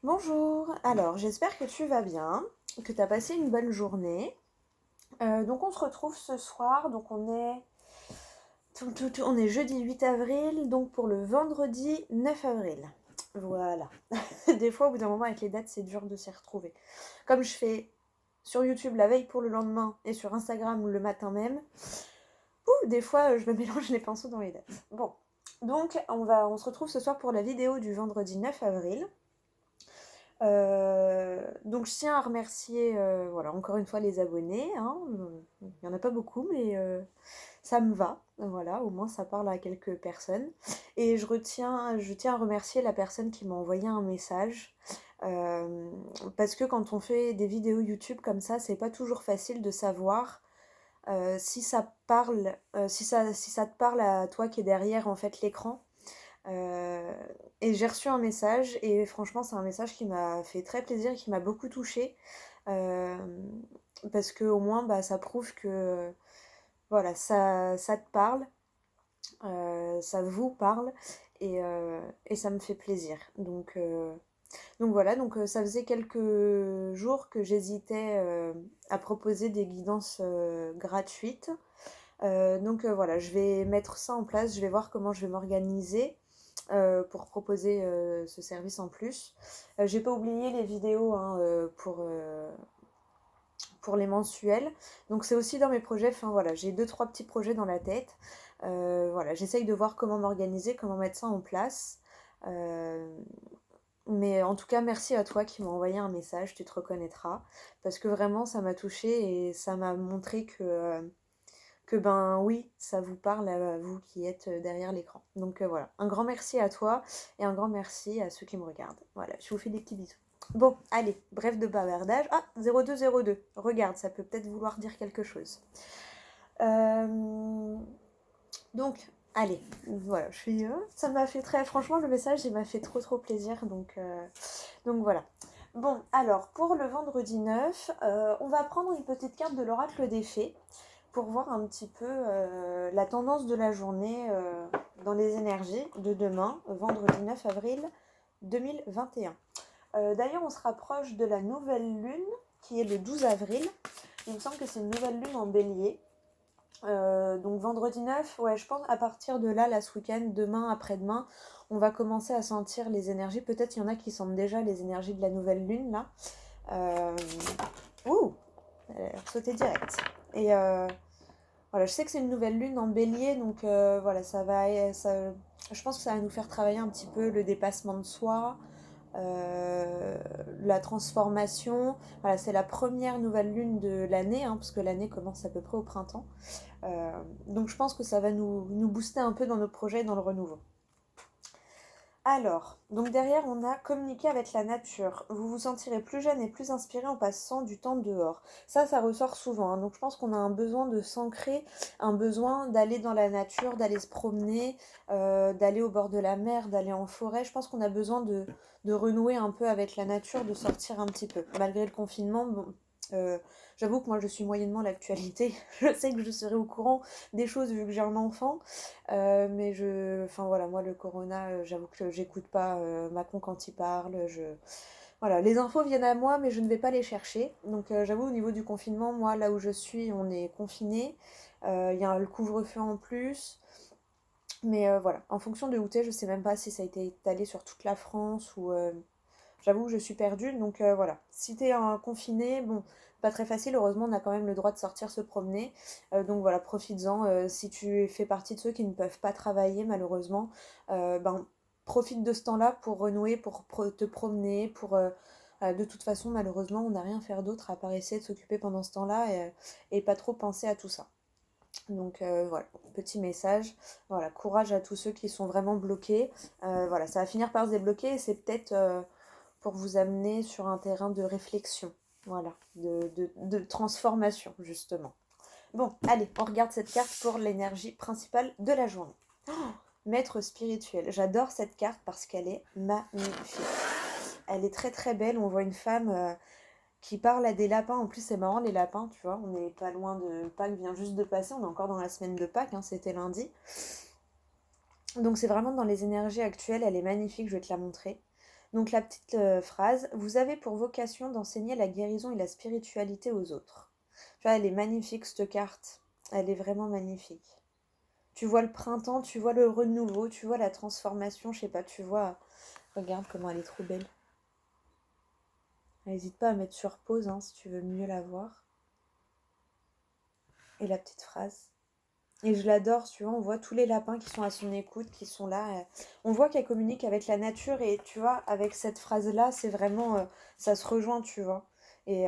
Bonjour, alors j'espère que tu vas bien, que tu as passé une bonne journée. Donc on se retrouve ce soir, donc on est jeudi 8 avril, donc pour le vendredi 9 avril. Voilà. Des fois au bout d'un moment avec les dates c'est dur de s'y retrouver. Comme je fais sur YouTube la veille pour le lendemain et sur Instagram le matin même, des fois je me mélange les pinceaux dans les dates. Bon, donc on se retrouve ce soir pour la vidéo du vendredi 9 avril. Donc je tiens à remercier voilà, encore une fois les abonnés, hein. Il n'y en a pas beaucoup, mais ça me va. Voilà, au moins ça parle à quelques personnes. Et je tiens à remercier la personne qui m'a envoyé un message. euh, Parce que quand on fait des vidéos YouTube comme ça, c'est pas toujours facile de savoir si ça parle, si ça te parle à toi qui est derrière en fait l'écran. Euh, et j'ai reçu un message et franchement c'est un message qui m'a fait très plaisir et qui m'a beaucoup touchée. Euh, Parce que au moins bah, ça prouve que voilà, ça te parle, ça vous parle et ça me fait plaisir. Donc voilà, ça faisait quelques jours que j'hésitais à proposer des guidances gratuites. Voilà, je vais mettre ça en place, je vais voir comment je vais m'organiser pour proposer ce service en plus. J'ai pas oublié les vidéos hein, pour les mensuels. Donc c'est aussi dans mes projets, enfin voilà, j'ai deux trois petits projets dans la tête. Voilà, j'essaye de voir comment m'organiser, comment mettre ça en place. Euh, mais en tout cas, merci à toi qui m'as envoyé un message, tu te reconnaîtras. Parce que vraiment, ça m'a touchée et ça m'a montré que ben oui, ça vous parle à vous qui êtes derrière l'écran. Voilà, un grand merci à toi et un grand merci à ceux qui me regardent. Voilà, je vous fais des petits bisous. Bon, allez, bref de bavardage. Ah, 0202, regarde, ça peut peut-être vouloir dire quelque chose. Euh, donc, allez, voilà, ça m'a fait très... Franchement, le message, il m'a fait trop trop plaisir, donc voilà. Bon, alors, pour le vendredi 9, on va prendre une petite carte de l'oracle des fées pour voir un petit peu la tendance de la journée dans les énergies de demain, vendredi 9 avril 2021. D'ailleurs, on se rapproche de la nouvelle lune qui est le 12 avril. Il me semble que c'est une nouvelle lune en bélier. Donc vendredi 9, ouais, je pense à partir de là, ce week-end, demain, après-demain, on va commencer à sentir les énergies. Peut-être il y en a qui sentent déjà les énergies de la nouvelle lune là. Euh... Ouh, elle a sauté direct. Et voilà, je sais que c'est une nouvelle lune en bélier, donc voilà, je pense que ça va nous faire travailler un petit peu le dépassement de soi, euh, la transformation. Voilà, c'est la première nouvelle lune de l'année, hein, parce que l'année commence à peu près au printemps. Donc je pense que ça va nous booster un peu dans nos projets et dans le renouveau. Alors, donc derrière, on a communiquer avec la nature. Vous vous sentirez plus jeune et plus inspiré en passant du temps dehors. Ça ressort souvent, hein. Donc je pense qu'on a un besoin de s'ancrer, un besoin d'aller dans la nature, d'aller se promener, d'aller au bord de la mer, d'aller en forêt. Je pense qu'on a besoin de renouer un peu avec la nature, de sortir un petit peu. Malgré le confinement, bon, euh, j'avoue que moi je suis moyennement l'actualité. Je sais que je serai au courant des choses vu que j'ai un enfant. Enfin voilà, moi le corona, j'avoue que j'écoute pas Macron quand il parle. Voilà, les infos viennent à moi, mais je ne vais pas les chercher. J'avoue au niveau du confinement, moi là où je suis, on est confiné. Il y a le couvre-feu en plus. Voilà, en fonction de où t'es, je sais même pas si ça a été étalé sur toute la France ou j'avoue que je suis perdue. Voilà, si t'es confiné, bon, pas très facile, heureusement on a quand même le droit de sortir se promener. Donc voilà, profites-en. Si tu fais partie de ceux qui ne peuvent pas travailler malheureusement, ben profite de ce temps-là pour renouer, pour te promener, de toute façon malheureusement on n'a rien à faire d'autre à part essayer de s'occuper pendant ce temps-là et pas trop penser à tout ça. Voilà, petit message. Voilà, courage à tous ceux qui sont vraiment bloqués. Voilà, ça va finir par se débloquer et c'est peut-être pour vous amener sur un terrain de réflexion, voilà, de transformation justement. Bon, allez, on regarde cette carte pour l'énergie principale de la journée. Maître spirituel, j'adore cette carte parce qu'elle est magnifique. Elle est très très belle, on voit une femme qui parle à des lapins. En plus, c'est marrant les lapins, tu vois, on n'est pas loin de Pâques, vient juste de passer, on est encore dans la semaine de Pâques, hein, c'était lundi. Donc c'est vraiment dans les énergies actuelles, elle est magnifique, je vais te la montrer. Donc la petite phrase, vous avez pour vocation d'enseigner la guérison et la spiritualité aux autres. Tu vois, elle est magnifique cette carte. Elle est vraiment magnifique. Tu vois le printemps, tu vois le renouveau, tu vois la transformation, je sais pas, tu vois. Regarde comment elle est trop belle. N'hésite pas à mettre sur pause hein, si tu veux mieux la voir. Et la petite phrase. Et je l'adore, tu vois, on voit tous les lapins qui sont à son écoute, qui sont là. On voit qu'elle communique avec la nature et tu vois, avec cette phrase-là, c'est vraiment, ça se rejoint, tu vois. Et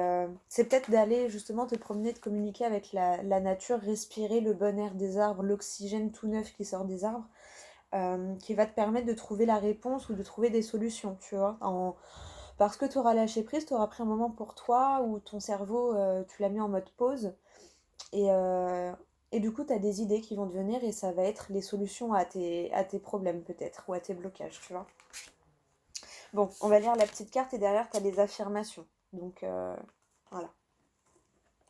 c'est peut-être d'aller justement te promener, de communiquer avec la nature, respirer le bon air des arbres, l'oxygène tout neuf qui sort des arbres, qui va te permettre de trouver la réponse ou de trouver des solutions, tu vois. Parce que tu auras lâché prise, tu auras pris un moment pour toi où ton cerveau, tu l'as mis en mode pause. Et, euh, et du coup, tu as des idées qui vont te venir et ça va être les solutions à tes problèmes peut-être, ou à tes blocages, tu vois. Bon, on va lire la petite carte et derrière, tu as les affirmations. Donc, voilà.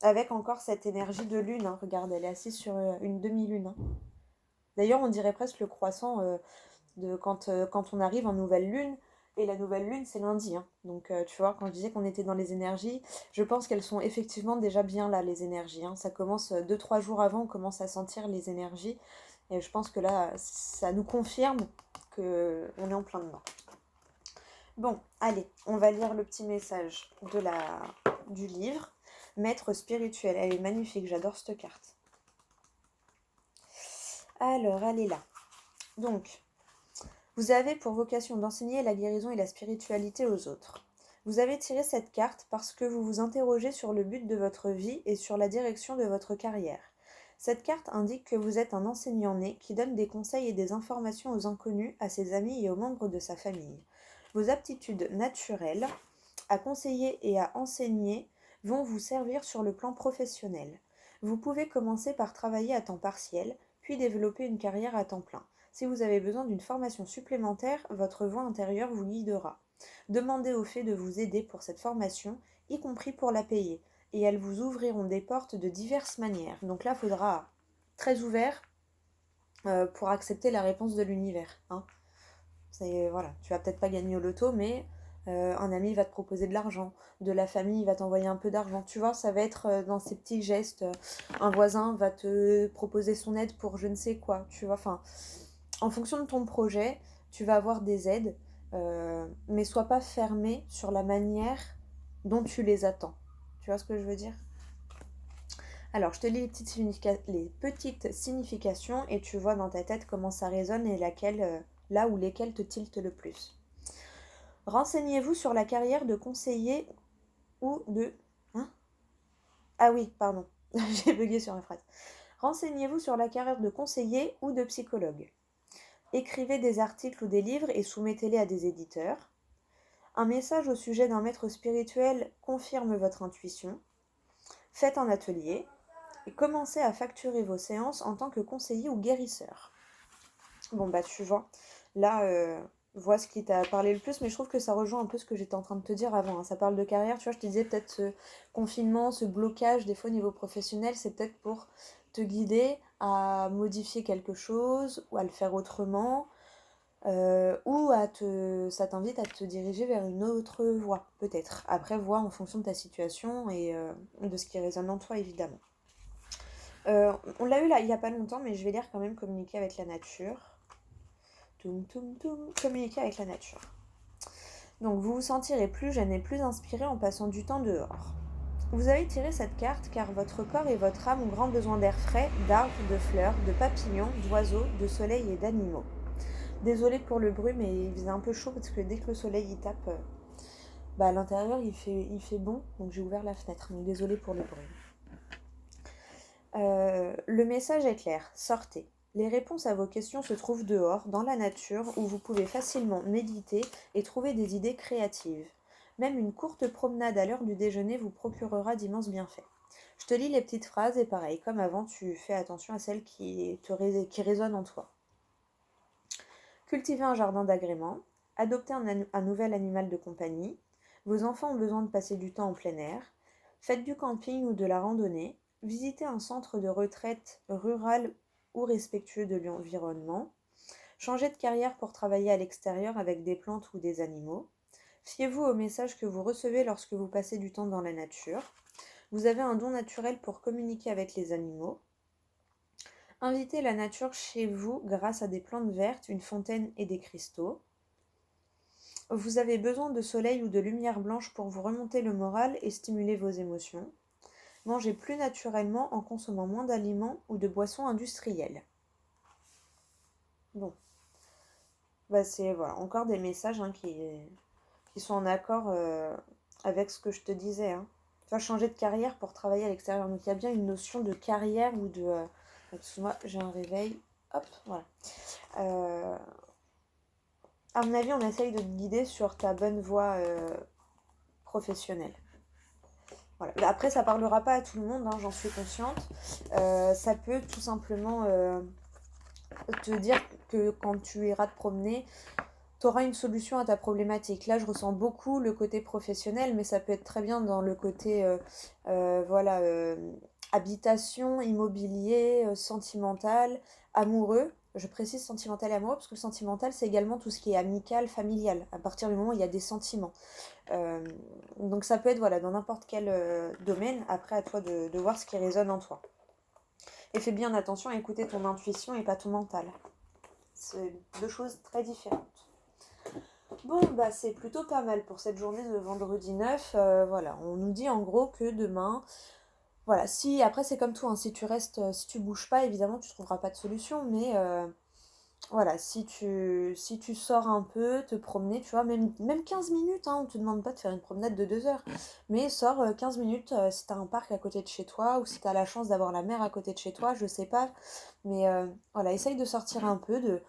Avec encore cette énergie de lune, hein. Regarde, elle est assise sur une demi-lune, hein. D'ailleurs, on dirait presque le croissant quand on arrive en nouvelle lune. Et la nouvelle lune, c'est lundi, hein. Donc, tu vois, quand je disais qu'on était dans les énergies, je pense qu'elles sont effectivement déjà bien là, les énergies, hein. Ça commence 2-3 jours avant, on commence à sentir les énergies. Et je pense que là, ça nous confirme qu'on est en plein dedans. Bon, allez, on va lire le petit message du livre. Maître spirituel, elle est magnifique, j'adore cette carte. Alors, elle est là. Donc, vous avez pour vocation d'enseigner la guérison et la spiritualité aux autres. Vous avez tiré cette carte parce que vous vous interrogez sur le but de votre vie et sur la direction de votre carrière. Cette carte indique que vous êtes un enseignant né qui donne des conseils et des informations aux inconnus, à ses amis et aux membres de sa famille. Vos aptitudes naturelles à conseiller et à enseigner vont vous servir sur le plan professionnel. Vous pouvez commencer par travailler à temps partiel, puis développer une carrière à temps plein. Si vous avez besoin d'une formation supplémentaire, votre voix intérieure vous guidera. Demandez aux fées de vous aider pour cette formation, y compris pour la payer, et elles vous ouvriront des portes de diverses manières. Donc là, il faudra très ouvert pour accepter la réponse de l'univers, hein. Voilà, tu vas peut-être pas gagner au loto, mais un ami va te proposer de l'argent, de la famille va t'envoyer un peu d'argent. Tu vois, ça va être dans ces petits gestes. Un voisin va te proposer son aide pour je ne sais quoi. Tu vois, enfin, en fonction de ton projet, tu vas avoir des aides, mais sois pas fermé sur la manière dont tu les attends. Tu vois ce que je veux dire? Alors, je te lis les petites significations et tu vois dans ta tête comment ça résonne et là où lesquelles te tiltent le plus. Renseignez-vous sur la carrière de conseiller ou de... Hein? Ah oui, pardon, j'ai bugué sur la phrase. Renseignez-vous sur la carrière de conseiller ou de psychologue. Écrivez des articles ou des livres et soumettez-les à des éditeurs. Un message au sujet d'un maître spirituel confirme votre intuition. Faites un atelier et commencez à facturer vos séances en tant que conseiller ou guérisseur. Bon bah tu vois, là, vois ce qui t'a parlé le plus, mais je trouve que ça rejoint un peu ce que j'étais en train de te dire avant, hein. Ça parle de carrière, tu vois, je te disais peut-être ce confinement, ce blocage, des fois au niveau professionnel, c'est peut-être pour te guider à modifier quelque chose ou à le faire autrement, ça t'invite à te diriger vers une autre voie, peut-être. Après, vois en fonction de ta situation et de ce qui résonne en toi, évidemment. On l'a eu là il n'y a pas longtemps, mais je vais lire quand même communiquer avec la nature. Communiquer avec la nature. Donc vous vous sentirez plus jeune et plus inspiré en passant du temps dehors. Vous avez tiré cette carte car votre corps et votre âme ont grand besoin d'air frais, d'arbres, de fleurs, de papillons, d'oiseaux, de soleil et d'animaux. Désolée pour le bruit, mais il faisait un peu chaud parce que dès que le soleil y tape, à l'intérieur il fait bon, donc j'ai ouvert la fenêtre. Donc désolée pour le bruit. Le message est clair, sortez. Les réponses à vos questions se trouvent dehors, dans la nature, où vous pouvez facilement méditer et trouver des idées créatives. Même une courte promenade à l'heure du déjeuner vous procurera d'immenses bienfaits. Je te lis les petites phrases et pareil, comme avant, tu fais attention à celles qui résonnent en toi. Cultivez un jardin d'agrément, adoptez un nouvel animal de compagnie, vos enfants ont besoin de passer du temps en plein air, faites du camping ou de la randonnée, visitez un centre de retraite rural ou respectueux de l'environnement, changez de carrière pour travailler à l'extérieur avec des plantes ou des animaux, Fiez-vous aux messages que vous recevez lorsque vous passez du temps dans la nature. Vous avez un don naturel pour communiquer avec les animaux. Invitez la nature chez vous grâce à des plantes vertes, une fontaine et des cristaux. Vous avez besoin de soleil ou de lumière blanche pour vous remonter le moral et stimuler vos émotions. Mangez plus naturellement en consommant moins d'aliments ou de boissons industrielles. Bon, bah c'est voilà, encore des messages qui sont en accord avec ce que je te disais. Hein. Tu vas changer de carrière pour travailler à l'extérieur. Donc il y a bien une notion de carrière ou de... excuse-moi, j'ai un réveil. Hop, voilà. À mon avis, on essaye de te guider sur ta bonne voie professionnelle. Voilà. Après, ça parlera pas à tout le monde, hein, j'en suis consciente. Ça peut tout simplement te dire que quand tu iras te promener, tu auras une solution à ta problématique. Là, je ressens beaucoup le côté professionnel, mais ça peut être très bien dans le côté voilà, habitation, immobilier, sentimental, amoureux. Je précise sentimental et amoureux parce que le sentimental, c'est également tout ce qui est amical, familial, à partir du moment où il y a des sentiments. Donc ça peut être voilà, dans n'importe quel domaine, après à toi de voir ce qui résonne en toi. Et fais bien attention à écouter ton intuition et pas ton mental. C'est deux choses très différentes. Bon, bah c'est plutôt pas mal pour cette journée de vendredi 9. Voilà, on nous dit en gros que demain, voilà, si après c'est comme tout, hein, si tu restes, si tu bouges pas, évidemment tu trouveras pas de solution, mais voilà, si tu sors un peu, te promener, tu vois, même 15 minutes, hein, on te demande pas de faire une promenade de 2 heures, mais sors 15 minutes si t'as un parc à côté de chez toi, ou si t'as la chance d'avoir la mer à côté de chez toi, je sais pas, mais voilà, essaye de sortir un peu, de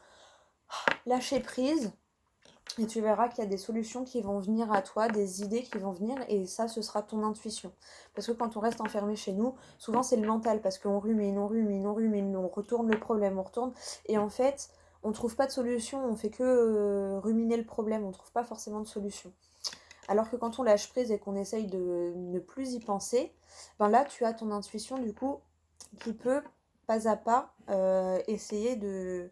lâcher prise, et tu verras qu'il y a des solutions qui vont venir à toi, des idées qui vont venir, et ça, ce sera ton intuition. Parce que quand on reste enfermé chez nous, souvent c'est le mental, parce qu'on rumine, on retourne le problème, on retourne, et en fait, on trouve pas de solution, on fait que ruminer le problème, on trouve pas forcément de solution. Alors que quand on lâche prise et qu'on essaye de ne plus y penser, ben là, tu as ton intuition, du coup, qui peut, pas à pas, essayer de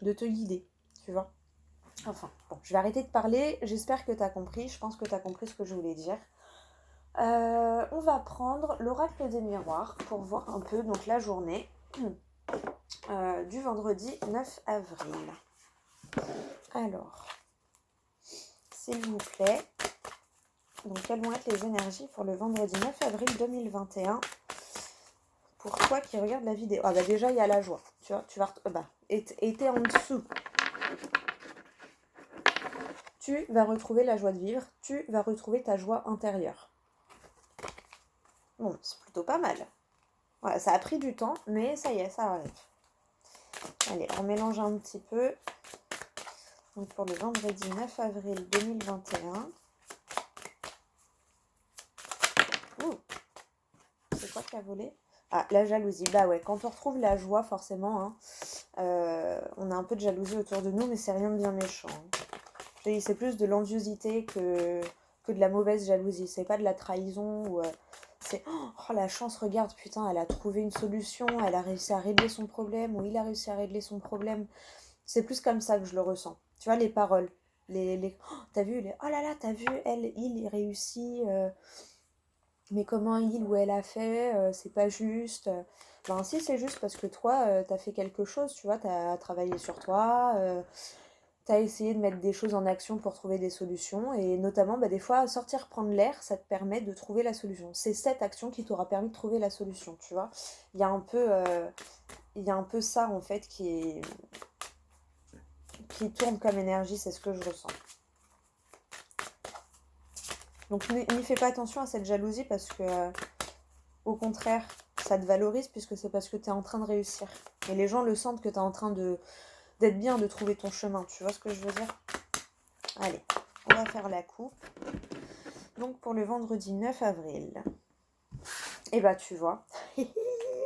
te guider, tu vois. Enfin, bon, je vais arrêter de parler. J'espère que tu as compris. Je pense que tu as compris ce que je voulais dire. On va prendre l'oracle des miroirs pour voir un peu donc la journée du vendredi 9 avril. Alors, s'il vous plaît, donc quelles vont être les énergies pour le vendredi 9 avril 2021 pour toi qui regarde la vidéo? Ah bah déjà, il y a la joie. Tu vois, tu vas... et t'es en dessous. Tu vas retrouver la joie de vivre, tu vas retrouver ta joie intérieure. Bon, c'est plutôt pas mal. Voilà, ça a pris du temps, mais ça y est, ça arrive. Allez, on mélange un petit peu. Donc pour le vendredi 9 avril 2021. Ouh, c'est quoi qui a volé? Ah, la jalousie. Bah ouais, quand on retrouve la joie, forcément, hein, on a un peu de jalousie autour de nous, mais c'est rien de bien méchant. Hein. C'est plus de l'enviosité que de la mauvaise jalousie. C'est pas de la trahison ou... c'est oh la chance, regarde, putain, elle a trouvé une solution, elle a réussi à régler son problème, ou il a réussi à régler son problème. C'est plus comme ça que je le ressens. Tu vois, les paroles. Oh, t'as vu, oh là là, t'as vu, elle, il réussit, mais comment il ou elle a fait, c'est pas juste. Ben si, c'est juste parce que toi, t'as fait quelque chose, tu vois, t'as travaillé sur toi, t'as essayé de mettre des choses en action pour trouver des solutions, et notamment, bah, des fois, sortir prendre l'air, ça te permet de trouver la solution. C'est cette action qui t'aura permis de trouver la solution, tu vois. Il y a un peu ça, en fait, qui tourne comme énergie, c'est ce que je ressens. Donc, n'y fais pas attention à cette jalousie, parce que, au contraire, ça te valorise, puisque c'est parce que t'es en train de réussir. Et les gens le sentent que t'es en train d'être bien, de trouver ton chemin, tu vois ce que je veux dire? Allez, on va faire la coupe. Donc pour le vendredi 9 avril. Et bah tu vois,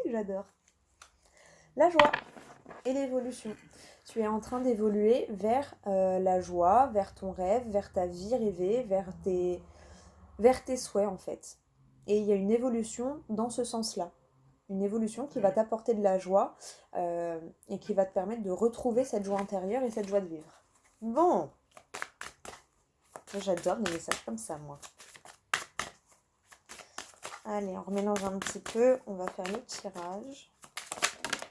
j'adore. La joie et l'évolution. Tu es en train d'évoluer vers la joie, vers ton rêve, vers ta vie rêvée, vers tes souhaits en fait. Et il y a une évolution dans ce sens-là. Une évolution qui va t'apporter de la joie et qui va te permettre de retrouver cette joie intérieure et cette joie de vivre. Bon, J'adore les messages comme ça, moi. Allez, on remélange un petit peu. On va faire le tirage.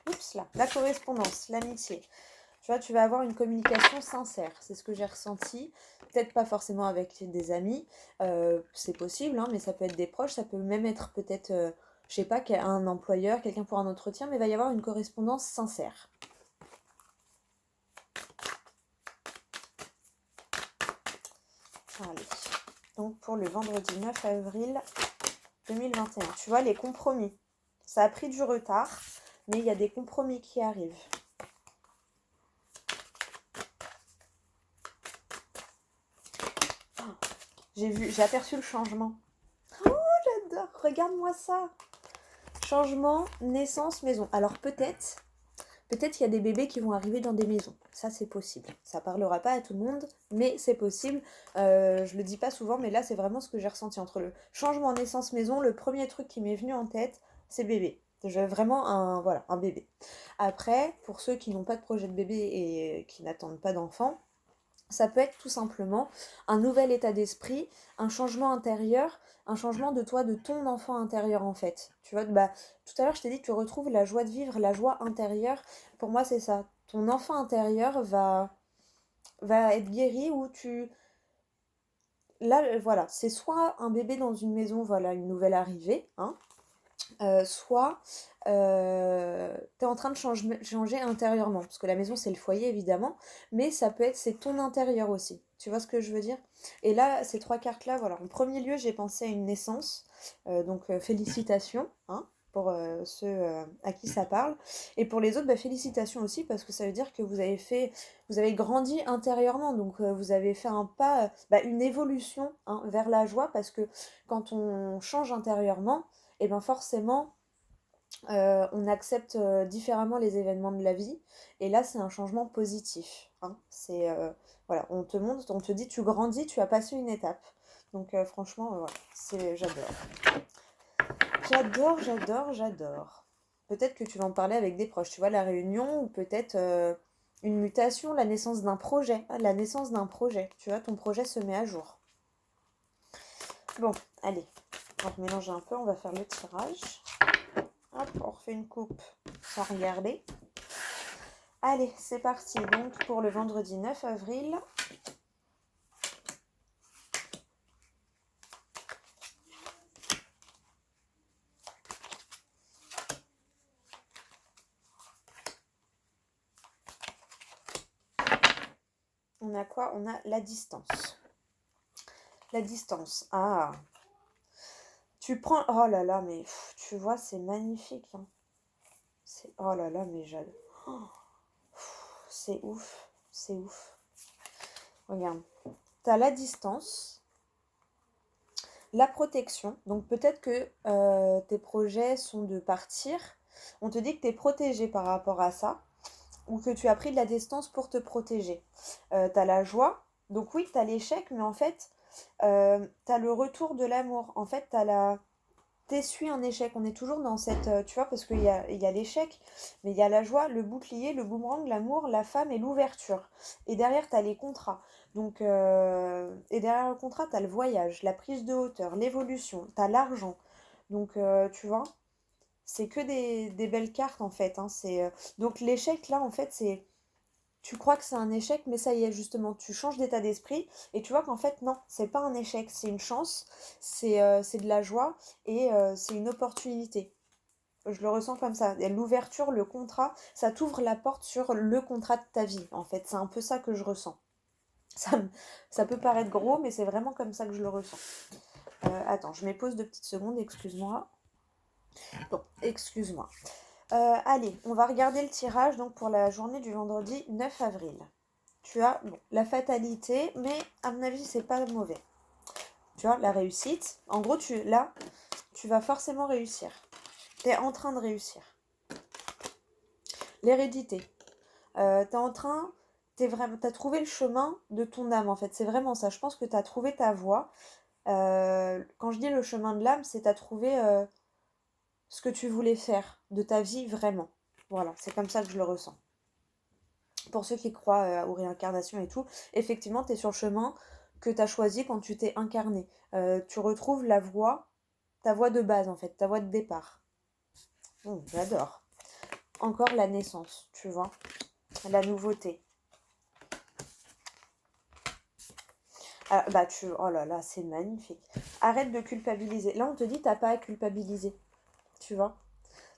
Oups là, la correspondance, l'amitié. Tu vois, tu vas avoir une communication sincère. C'est ce que j'ai ressenti. Peut-être pas forcément avec des amis. C'est possible, hein, mais ça peut être des proches. Ça peut même être peut-être, je sais pas, un employeur, quelqu'un pour un entretien. Mais il va y avoir une correspondance sincère. Allez. Donc pour le vendredi 9 avril 2021. Tu vois, les compromis. Ça a pris du retard, mais il y a des compromis qui arrivent. J'ai aperçu le changement. Oh, j'adore. Regarde-moi ça. Changement, naissance, maison. Alors peut-être qu'il y a des bébés qui vont arriver dans des maisons. Ça, c'est possible. Ça parlera pas à tout le monde, mais c'est possible. Je le dis pas souvent, mais là, c'est vraiment ce que j'ai ressenti entre le changement naissance-maison. Le premier truc qui m'est venu en tête, c'est bébé. Vraiment un bébé. Après, pour ceux qui n'ont pas de projet de bébé et qui n'attendent pas d'enfant, ça peut être tout simplement un nouvel état d'esprit, un changement intérieur, un changement de toi, de ton enfant intérieur en fait. Tu vois, bah, tout à l'heure je t'ai dit que tu retrouves la joie de vivre, la joie intérieure. Pour moi c'est ça. Ton enfant intérieur va être guéri ou tu... Là, voilà, c'est soit un bébé dans une maison, voilà, une nouvelle arrivée, hein, soit tu es en train de changer intérieurement, parce que la maison c'est le foyer évidemment, mais ça peut être, c'est ton intérieur aussi. Tu vois ce que je veux dire? Et là, ces trois cartes-là, voilà, en premier lieu, j'ai pensé à une naissance, donc félicitations, hein, pour ceux à qui ça parle. Et pour les autres, bah, félicitations aussi, parce que ça veut dire que vous avez grandi intérieurement, donc vous avez fait un pas, bah, une évolution hein, vers la joie, parce que quand on change intérieurement, et bien forcément, on accepte différemment les événements de la vie. Et là, c'est un changement positif. Hein. Voilà, on te montre, on te dit, tu grandis, tu as passé une étape. Donc franchement, voilà, j'adore. J'adore. Peut-être que tu vas en parler avec des proches, tu vois, la réunion, ou peut-être une mutation, la naissance d'un projet. Ah, la naissance d'un projet, tu vois, ton projet se met à jour. Bon, allez, on va mélanger un peu, on va faire le tirage. Hop, on refait une coupe sans regarder. Allez, c'est parti. Donc, pour le vendredi 9 avril. On a quoi? On a la distance. La distance. Ah. Tu prends... Oh là là, mais tu vois, c'est magnifique. Hein. Oh là là, mais j'adore. Oh, c'est ouf. C'est ouf. Regarde. T'as la distance. La protection. Donc peut-être que tes projets sont de partir. On te dit que tu es protégé par rapport à ça. Ou que tu as pris de la distance pour te protéger. Tu as la joie. Donc oui, tu as l'échec, mais en fait, tu as le retour de l'amour. En fait, t'essuies un échec. On est toujours dans cette... tu vois, parce il y a l'échec, mais il y a la joie, le bouclier, le boomerang, l'amour, la femme et l'ouverture. Et derrière, tu as les contrats. Donc, et derrière le contrat, tu as le voyage, la prise de hauteur, l'évolution, tu as l'argent. Donc, tu vois, c'est que des belles cartes, en fait. Hein. Donc, l'échec, là, en fait, c'est... Tu crois que c'est un échec, mais ça y est, justement, tu changes d'état d'esprit et tu vois qu'en fait, non, c'est pas un échec, c'est une chance, c'est de la joie et c'est une opportunité. Je le ressens comme ça. Et l'ouverture, le contrat, ça t'ouvre la porte sur le contrat de ta vie, en fait. C'est un peu ça que je ressens. Ça, ça peut paraître gros, mais c'est vraiment comme ça que je le ressens. Attends, je mets pause de petites secondes, excuse-moi. Bon, excuse-moi. Allez, on va regarder le tirage donc pour la journée du vendredi 9 avril. Tu as la fatalité, mais à mon avis, c'est pas mauvais. Tu vois, la réussite. En gros, là, tu vas forcément réussir. Tu es en train de réussir. L'hérédité. T'as trouvé le chemin de ton âme, en fait. C'est vraiment ça. Je pense que tu as trouvé ta voie. Quand je dis le chemin de l'âme, c'est t'as trouvé ce que tu voulais faire de ta vie vraiment. Voilà, c'est comme ça que je le ressens. Pour ceux qui croient aux réincarnations et tout, effectivement, tu es sur le chemin que tu as choisi quand tu t'es incarné. Tu retrouves ta voix de base en fait, ta voix de départ. J'adore. Encore la naissance, tu vois, la nouveauté. Ah, bah oh là là, c'est magnifique. Arrête de culpabiliser. Là, on te dit, t'as pas à culpabiliser, tu vois.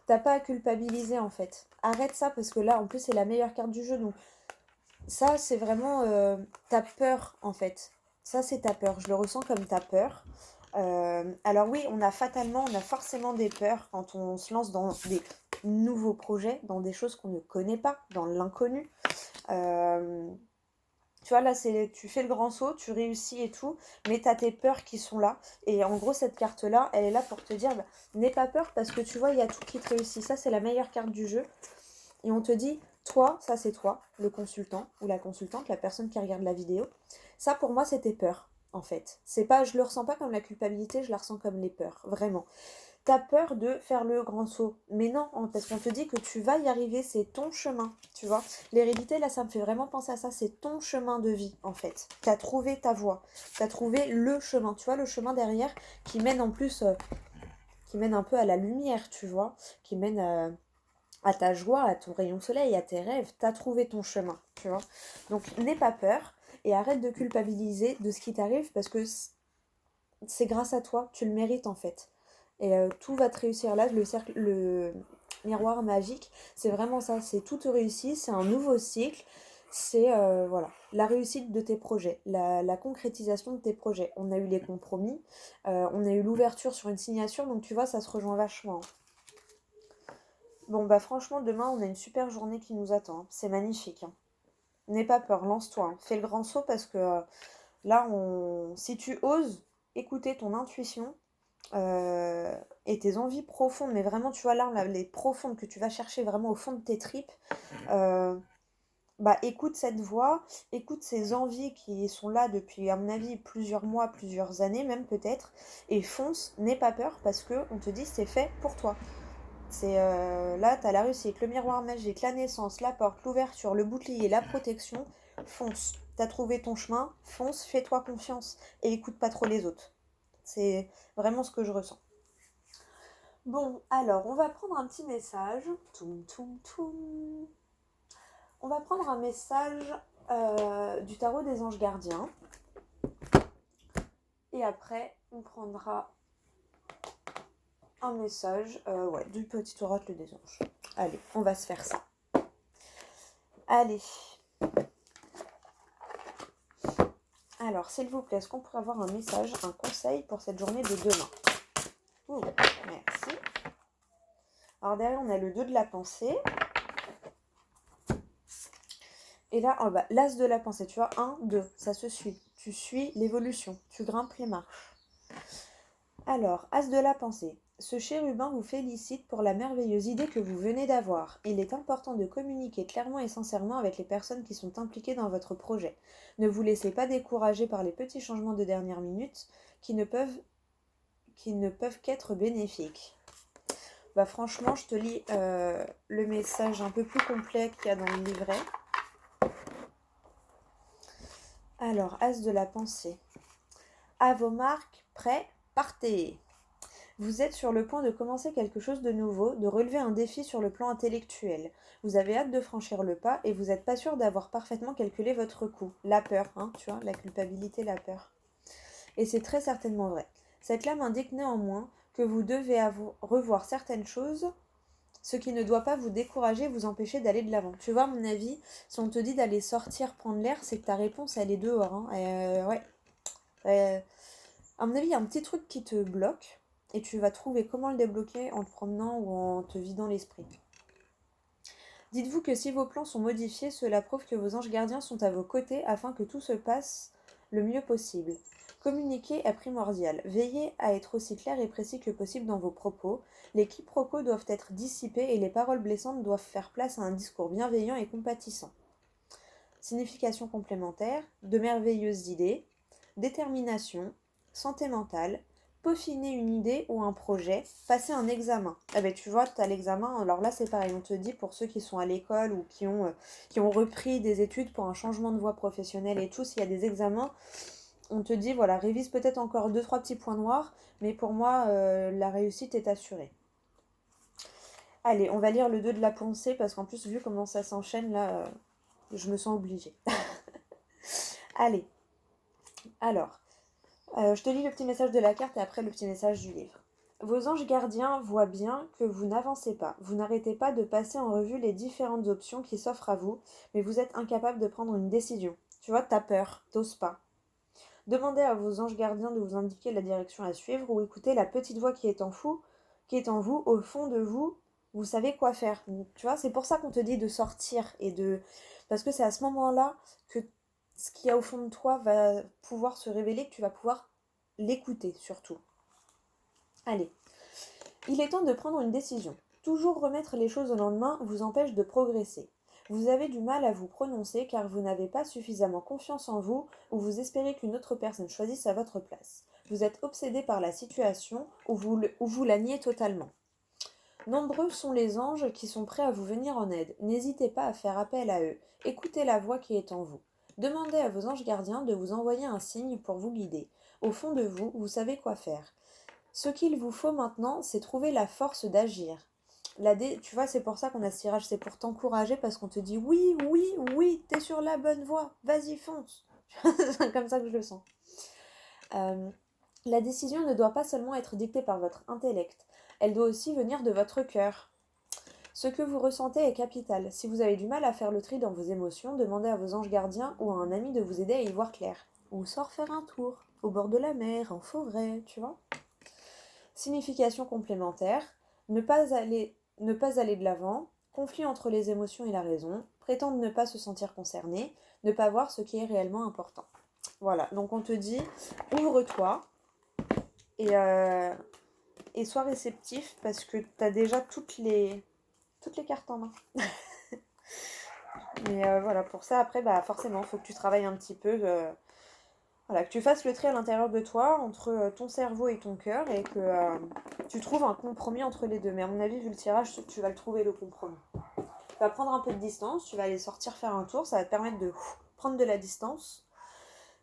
T'as pas à culpabiliser en fait. Arrête ça parce que là, en plus, c'est la meilleure carte du jeu. Donc, ça, c'est vraiment ta peur en fait. Ça, c'est ta peur. Je le ressens comme ta peur. Alors oui, on a forcément des peurs quand on se lance dans des nouveaux projets, dans des choses qu'on ne connaît pas, dans l'inconnu. Tu vois, là, tu fais le grand saut, tu réussis et tout, mais tu as tes peurs qui sont là. Et en gros, cette carte-là, elle est là pour te dire, bah, n'aie pas peur parce que tu vois, il y a tout qui te réussit. Ça, c'est la meilleure carte du jeu. Et on te dit, toi, ça c'est toi, le consultant ou la consultante, la personne qui regarde la vidéo. Ça, pour moi, c'est tes peurs, en fait. C'est pas, je le ressens pas comme la culpabilité, je la ressens comme les peurs, vraiment. T'as peur de faire le grand saut. Mais non, parce qu'on te dit que tu vas y arriver, c'est ton chemin, tu vois. L'hérédité, là, ça me fait vraiment penser à ça, c'est ton chemin de vie, en fait. T'as trouvé ta voie, t'as trouvé le chemin, tu vois, le chemin derrière qui mène en plus, qui mène un peu à la lumière, tu vois, qui mène à ta joie, à ton rayon de soleil, à tes rêves. T'as trouvé ton chemin, tu vois. Donc, n'aie pas peur et arrête de culpabiliser de ce qui t'arrive parce que c'est grâce à toi, tu le mérites, en fait. Et tout va te réussir là, le miroir magique, c'est vraiment ça, c'est tout te réussit, c'est un nouveau cycle, c'est voilà, la réussite de tes projets, la concrétisation de tes projets. On a eu les compromis, on a eu l'ouverture sur une signature, donc tu vois, ça se rejoint vachement. Bon bah franchement, demain, on a une super journée qui nous attend, hein. C'est magnifique, hein. N'aie pas peur, lance-toi, hein. Fais le grand saut parce que là, si tu oses écouter ton intuition, et tes envies profondes, mais vraiment, tu vois, là, les profondes que tu vas chercher vraiment au fond de tes tripes, bah écoute cette voix, écoute ces envies qui sont là depuis, à mon avis, plusieurs mois, plusieurs années même peut-être, et fonce, n'aie pas peur parce que on te dit c'est fait pour toi. C'est là, t'as la réussite, le miroir magique, la naissance, la porte, l'ouverture, le bouclier, la protection, fonce. T'as trouvé ton chemin, fonce, fais-toi confiance et écoute pas trop les autres. C'est vraiment ce que je ressens. Bon, alors, on va prendre un petit message. Toum, toum, toum. On va prendre un message du tarot des anges gardiens. Et après, on prendra un message du petit oracle des anges. Allez, on va se faire ça. Allez. Alors, s'il vous plaît, est-ce qu'on pourrait avoir un message, un conseil pour cette journée de demain? Ouh, merci. Alors derrière, on a le 2 de la pensée. Et là, oh bah, l'as de la pensée, tu vois, 1, 2, ça se suit. Tu suis l'évolution, tu grimpes les marches. Alors, as de la pensée. Ce chérubin vous félicite pour la merveilleuse idée que vous venez d'avoir. Il est important de communiquer clairement et sincèrement avec les personnes qui sont impliquées dans votre projet. Ne vous laissez pas décourager par les petits changements de dernière minute qui ne peuvent qu'être bénéfiques. Bah franchement, je te lis le message un peu plus complet qu'il y a dans le livret. Alors, as de la pensée. À vos marques, prêts, partez. Vous êtes sur le point de commencer quelque chose de nouveau, de relever un défi sur le plan intellectuel. Vous avez hâte de franchir le pas et vous n'êtes pas sûr d'avoir parfaitement calculé votre coût. La peur, hein, tu vois, la culpabilité, la peur. Et c'est très certainement vrai. Cette lame indique néanmoins que vous devez revoir certaines choses, ce qui ne doit pas vous décourager, vous empêcher d'aller de l'avant. Tu vois, à mon avis, si on te dit d'aller sortir, prendre l'air, c'est que ta réponse, elle est dehors. Hein. Ouais. À mon avis, il y a un petit truc qui te bloque et tu vas trouver comment le débloquer en te promenant ou en te vidant l'esprit. Dites-vous que si vos plans sont modifiés, cela prouve que vos anges gardiens sont à vos côtés afin que tout se passe le mieux possible. Communiquer est primordial. Veillez à être aussi clair et précis que possible dans vos propos. Les quiproquos doivent être dissipés et les paroles blessantes doivent faire place à un discours bienveillant et compatissant. Signification complémentaire, de merveilleuses idées, détermination, santé mentale, peaufiner une idée ou un projet, passer un examen. Ah ben tu vois, tu as l'examen, alors là c'est pareil, on te dit pour ceux qui sont à l'école ou qui ont repris des études pour un changement de voie professionnelle et tout, s'il y a des examens, On te dit, voilà, révise peut-être encore deux, trois petits points noirs, mais pour moi, la réussite est assurée. Allez, on va lire le 2 de la pensée, parce qu'en plus, vu comment ça s'enchaîne, là, je me sens obligée. Allez, alors, je te lis le petit message de la carte et après le petit message du livre. Vos anges gardiens voient bien que vous n'avancez pas. Vous n'arrêtez pas de passer en revue les différentes options qui s'offrent à vous, mais vous êtes incapable de prendre une décision. Tu vois, t'as peur, t'oses pas. Demandez à vos anges gardiens de vous indiquer la direction à suivre ou écoutez la petite voix qui est en vous, au fond de vous, vous savez quoi faire. Tu vois, c'est pour ça qu'on te dit de sortir et de... Parce que c'est à ce moment-là que ce qu'il y a au fond de toi va pouvoir se révéler, que tu vas pouvoir l'écouter surtout. Allez, il est temps de prendre une décision. Toujours remettre les choses au lendemain vous empêche de progresser. Vous avez du mal à vous prononcer car vous n'avez pas suffisamment confiance en vous ou vous espérez qu'une autre personne choisisse à votre place. Vous êtes obsédé par la situation ou vous la niez totalement. Nombreux sont les anges qui sont prêts à vous venir en aide. N'hésitez pas à faire appel à eux. Écoutez la voix qui est en vous. Demandez à vos anges gardiens de vous envoyer un signe pour vous guider. Au fond de vous, vous savez quoi faire. Ce qu'il vous faut maintenant, c'est trouver la force d'agir. Tu vois, c'est pour ça qu'on a ce tirage, c'est pour t'encourager parce qu'on te dit oui, oui, oui, t'es sur la bonne voie, vas-y, fonce. C'est comme ça que je le sens. La décision ne doit pas seulement être dictée par votre intellect, elle doit aussi venir de votre cœur. Ce que vous ressentez est capital. Si vous avez du mal à faire le tri dans vos émotions, demandez à vos anges gardiens ou à un ami de vous aider à y voir clair. Ou sort faire un tour, au bord de la mer, en forêt, tu vois. Signification complémentaire, ne pas aller de l'avant, conflit entre les émotions et la raison, prétendre ne pas se sentir concerné, ne pas voir ce qui est réellement important. Voilà, donc on te dit, ouvre-toi et sois réceptif parce que tu as déjà toutes les cartes en main. Mais voilà, pour ça, après, bah, forcément, il faut que tu travailles un petit peu. Voilà, que tu fasses le tri à l'intérieur de toi, entre ton cerveau et ton cœur, et que tu trouves un compromis entre les deux. Mais à mon avis, vu le tirage, tu vas le trouver, le compromis. Tu vas prendre un peu de distance, tu vas aller sortir faire un tour, ça va te permettre de prendre de la distance.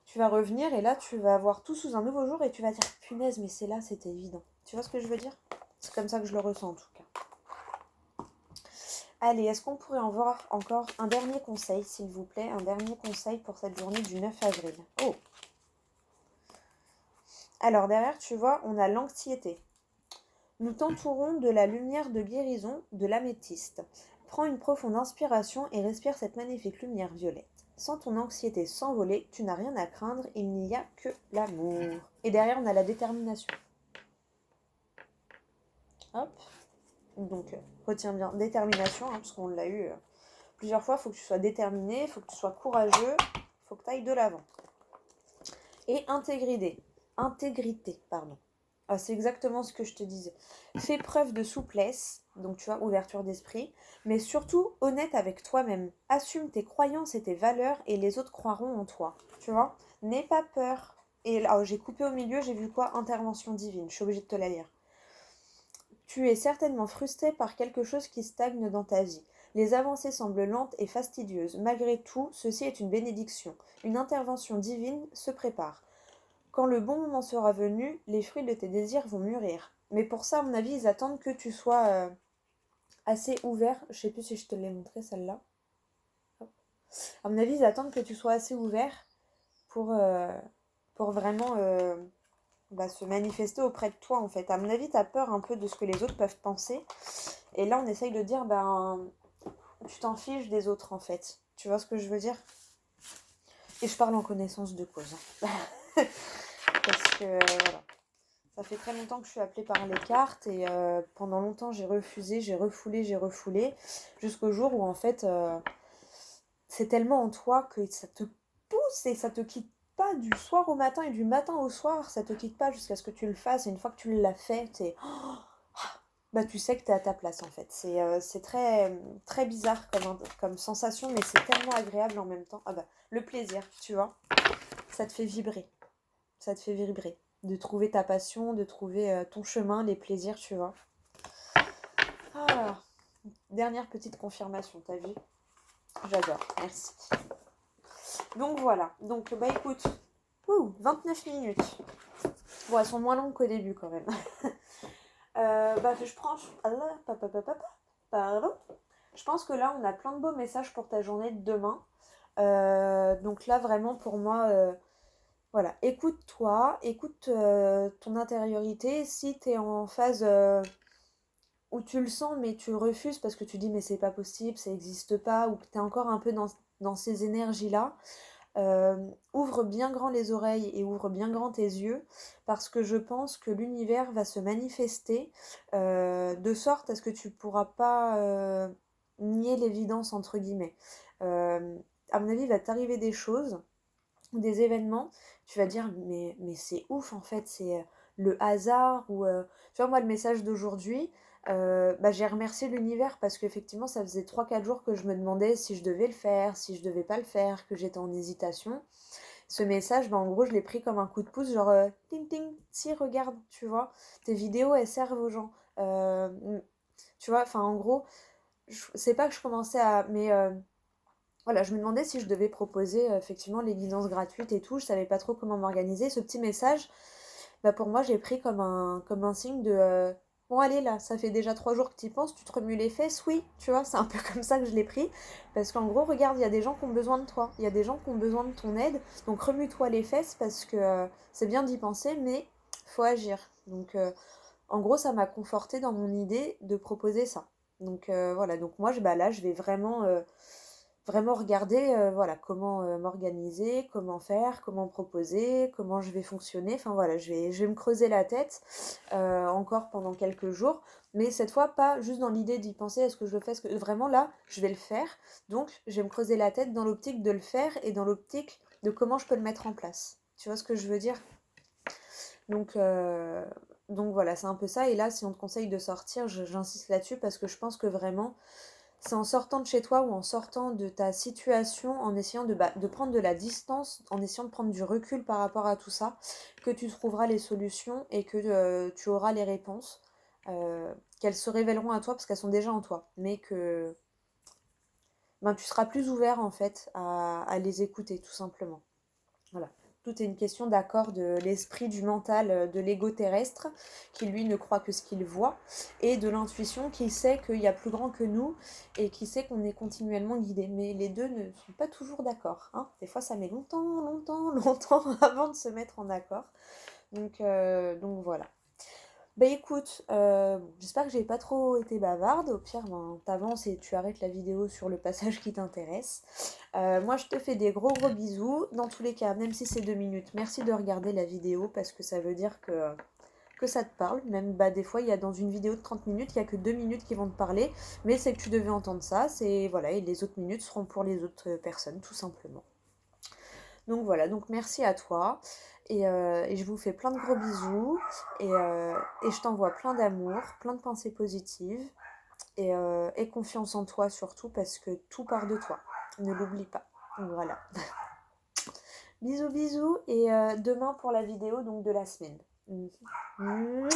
Tu vas revenir, et là, tu vas voir tout sous un nouveau jour, et tu vas dire, punaise, mais c'est là, c'était évident. Tu vois ce que je veux dire? C'est comme ça que je le ressens, en tout cas. Allez, est-ce qu'on pourrait en voir encore un dernier conseil, s'il vous plaît? Un dernier conseil pour cette journée du 9 avril. Oh! Alors derrière, tu vois, on a l'anxiété. Nous t'entourons de la lumière de guérison de l'améthyste. Prends une profonde inspiration et respire cette magnifique lumière violette. Sans ton anxiété s'envoler, tu n'as rien à craindre, il n'y a que l'amour. Et derrière, on a la détermination. Hop. Donc, retiens bien, détermination, hein, parce qu'on l'a eu plusieurs fois. Il faut que tu sois déterminé, il faut que tu sois courageux, il faut que tu ailles de l'avant. Et intégrité, pardon. Ah, c'est exactement ce que je te disais. Fais preuve de souplesse, donc tu vois, ouverture d'esprit, mais surtout honnête avec toi-même. Assume tes croyances et tes valeurs et les autres croiront en toi. Tu vois, n'aie pas peur. Et là, j'ai coupé au milieu, j'ai vu quoi? Intervention divine. Je suis obligée de te la lire. Tu es certainement frustré par quelque chose qui stagne dans ta vie. Les avancées semblent lentes et fastidieuses. Malgré tout, ceci est une bénédiction. Une intervention divine se prépare. Quand le bon moment sera venu, les fruits de tes désirs vont mûrir. Mais pour ça, à mon avis, ils attendent que tu sois assez ouvert. Je sais plus si je te l'ai montré celle-là. À mon avis, ils attendent que tu sois assez ouvert pour vraiment se manifester auprès de toi, en fait. À mon avis, tu as peur un peu de ce que les autres peuvent penser. Et là, on essaye de dire, tu t'en fiches des autres, en fait. Tu vois ce que je veux dire? Et je parle en connaissance de cause. Parce que, voilà. Ça fait très longtemps que je suis appelée par les cartes et pendant longtemps j'ai refusé, j'ai refoulé, jusqu'au jour où en fait c'est tellement en toi que ça te pousse et ça te quitte pas du soir au matin et du matin au soir, ça te quitte pas jusqu'à ce que tu le fasses et une fois que tu l'as fait, tu sais que tu es à ta place en fait. C'est très, très bizarre comme sensation mais c'est tellement agréable en même temps. Le plaisir, tu vois, ça te fait vibrer, de trouver ta passion, de trouver ton chemin, les plaisirs, tu vois. Ah, dernière petite confirmation, t'as vu? J'adore, merci. Donc voilà, écoute, Ouh, 29 minutes. Bon, elles sont moins longues qu'au début quand même. Bah, je prends. Pardon. Je pense que là, on a plein de beaux messages pour ta journée de demain. Donc là, vraiment, pour moi, voilà, écoute-toi, écoute ton intériorité. Si tu es en phase où tu le sens, mais tu refuses parce que tu dis, mais c'est pas possible, ça n'existe pas, ou que tu es encore un peu dans ces énergies-là, ouvre bien grand les oreilles et ouvre bien grand tes yeux, parce que je pense que l'univers va se manifester de sorte à ce que tu pourras pas nier l'évidence, entre guillemets. Euh, à mon avis, il va t'arriver des choses ou des événements, tu vas dire, mais c'est ouf en fait, c'est le hasard, ou tu vois, moi, le message d'aujourd'hui, bah, j'ai remercié l'univers parce qu'effectivement, ça faisait 3 4 jours que je me demandais si je devais le faire, si je devais pas le faire, que j'étais en hésitation. Ce message, bah, en gros, je l'ai pris comme un coup de pouce, genre, ting ting, si, regarde, tu vois, tes vidéos, elles servent aux gens. Tu vois, enfin, en gros, c'est pas que je commençais à. Mais voilà, je me demandais si je devais proposer effectivement les guidances gratuites et tout. Je savais pas trop comment m'organiser. Ce petit message, bah, pour moi, j'ai pris comme un signe de bon, allez, là, ça fait déjà 3 jours que tu y penses, tu te remues les fesses, oui, tu vois, c'est un peu comme ça que je l'ai pris. Parce qu'en gros, regarde, il y a des gens qui ont besoin de toi, il y a des gens qui ont besoin de ton aide. Donc remue-toi les fesses parce que c'est bien d'y penser, mais faut agir. Donc en gros, ça m'a conforté dans mon idée de proposer ça. Donc voilà, donc moi, bah, là, je vais vraiment regarder voilà, comment m'organiser, comment faire, comment proposer, comment je vais fonctionner. Enfin voilà, je vais me creuser la tête encore pendant quelques jours, mais cette fois pas juste dans l'idée d'y penser, est-ce que je le fais, est-ce que vraiment là, je vais le faire. Donc je vais me creuser la tête dans l'optique de le faire et dans l'optique de comment je peux le mettre en place. Tu vois ce que je veux dire? Donc, euh, donc voilà, c'est un peu ça. Et là, si on te conseille de sortir, j'insiste là-dessus parce que je pense que vraiment, c'est en sortant de chez toi ou en sortant de ta situation, en essayant de prendre de la distance, en essayant de prendre du recul par rapport à tout ça, que tu trouveras les solutions et que tu auras les réponses, qu'elles se révéleront à toi parce qu'elles sont déjà en toi, mais que ben, tu seras plus ouvert en fait à les écouter tout simplement. Voilà. Tout est une question d'accord de l'esprit, du mental, de l'ego terrestre, qui lui ne croit que ce qu'il voit, et de l'intuition qui sait qu'il y a plus grand que nous et qui sait qu'on est continuellement guidé. Mais les deux ne sont pas toujours d'accord, hein. Des fois, ça met longtemps, longtemps, longtemps avant de se mettre en accord. Donc voilà. Bah écoute, j'espère que j'ai pas trop été bavarde. Au pire, ben, t'avances et tu arrêtes la vidéo sur le passage qui t'intéresse. Moi, je te fais des gros gros bisous. Dans tous les cas, même si c'est 2 minutes, merci de regarder la vidéo parce que ça veut dire que ça te parle. Même bah, des fois, il y a dans une vidéo de 30 minutes, il n'y a que 2 minutes qui vont te parler. Mais c'est que tu devais entendre ça. C'est, voilà, et les autres minutes seront pour les autres personnes, tout simplement. Donc voilà, donc merci à toi. Et je vous fais plein de gros bisous. Et je t'envoie plein d'amour, plein de pensées positives. Et confiance en toi surtout parce que tout part de toi. Ne l'oublie pas. Donc voilà. Bisous bisous. Et demain pour la vidéo donc de la semaine. Mmh. Mmh.